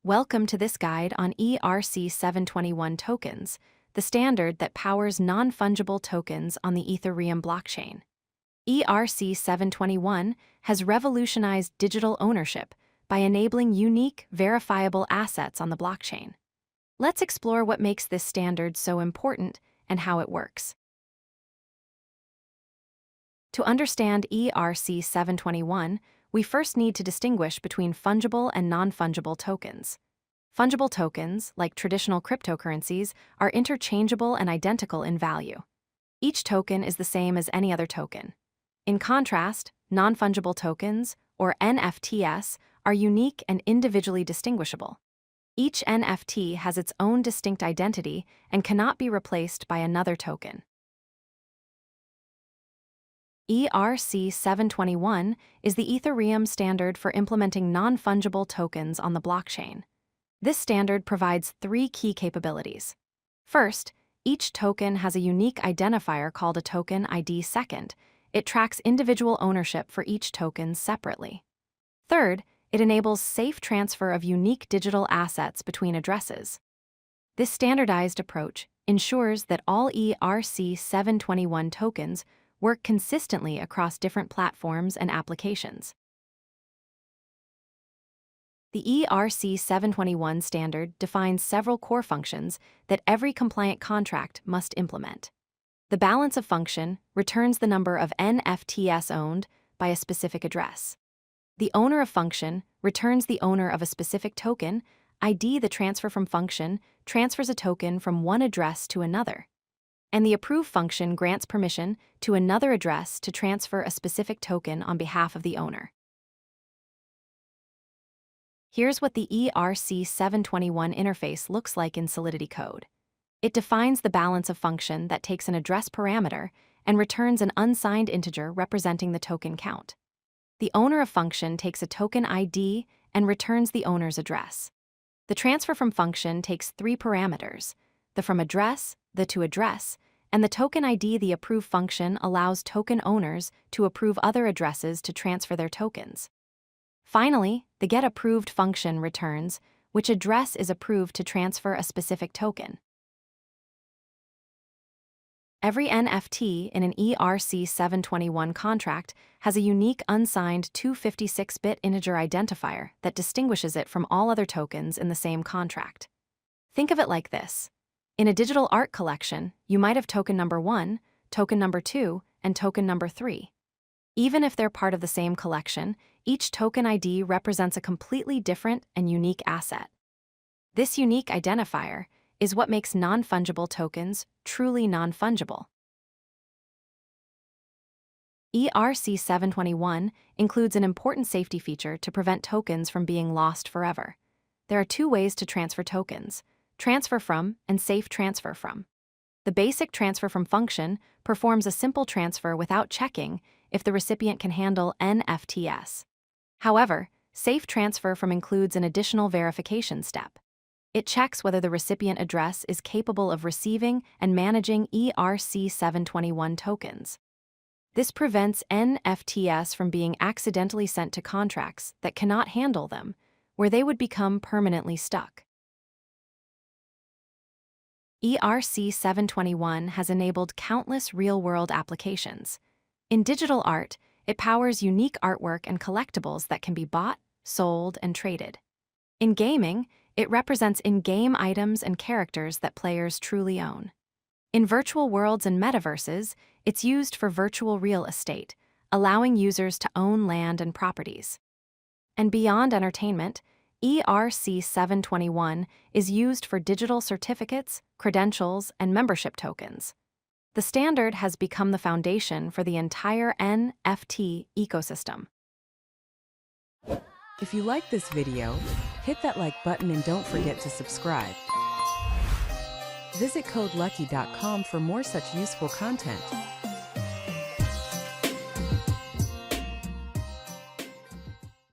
Welcome to this guide on ERC-721 tokens, the standard that powers non-fungible tokens on the Ethereum blockchain. ERC-721 has revolutionized digital ownership by enabling unique, verifiable assets on the blockchain. Let's explore what makes this standard so important and how it works. To understand ERC-721, we first need to distinguish between fungible and non-fungible tokens. Fungible tokens, like traditional cryptocurrencies, are interchangeable and identical in value. Each token is the same as any other token. In contrast, non-fungible tokens, or NFTs, are unique and individually distinguishable. Each NFT has its own distinct identity and cannot be replaced by another token. ERC-721 is the Ethereum standard for implementing non-fungible tokens on the blockchain. This standard provides three key capabilities. First, each token has a unique identifier called a Token ID. Second, it tracks individual ownership for each token separately. Third, it enables safe transfer of unique digital assets between addresses. This standardized approach ensures that all ERC-721 tokens work consistently across different platforms and applications. The ERC-721 standard defines several core functions that every compliant contract must implement. The balance of function returns the number of NFTs owned by a specific address. The owner of function returns the owner of a specific token. ID the transfer from function transfers a token from one address to another. And the approve function grants permission to another address to transfer a specific token on behalf of the owner. Here's what the ERC-721 interface looks like in Solidity code. It defines the balance of function that takes an address parameter and returns an unsigned integer representing the token count. The owner of function takes a token ID and returns the owner's address. The transfer from function takes three parameters: the from address, the to address, and the token ID. The approve function allows token owners to approve other addresses to transfer their tokens. Finally, the get approved function returns which address is approved to transfer a specific token. Every NFT in an ERC-721 contract has a unique unsigned 256-bit integer identifier that distinguishes it from all other tokens in the same contract. Think of it like this. In a digital art collection, you might have token number 1, token number 2, and token number 3. Even if they're part of the same collection, each token ID represents a completely different and unique asset. This unique identifier is what makes non-fungible tokens truly non-fungible. ERC-721 includes an important safety feature to prevent tokens from being lost forever. There are two ways to transfer tokens: transfer from and safe transfer from. The basic transfer from function performs a simple transfer without checking if the recipient can handle NFTs. However, safe transfer from includes an additional verification step. It checks whether the recipient address is capable of receiving and managing ERC-721 tokens. This prevents NFTs from being accidentally sent to contracts that cannot handle them, where they would become permanently stuck. ERC-721 has enabled countless real-world applications. In digital art, it powers unique artwork and collectibles that can be bought, sold, and traded. In gaming, it represents in-game items and characters that players truly own. In virtual worlds and metaverses, it's used for virtual real estate, allowing users to own land and properties. And beyond entertainment, ERC-721 is used for digital certificates, credentials, and membership tokens. The standard has become the foundation for the entire NFT ecosystem. If you like this video, hit that like button and don't forget to subscribe. Visit codelucky.com for more such useful content.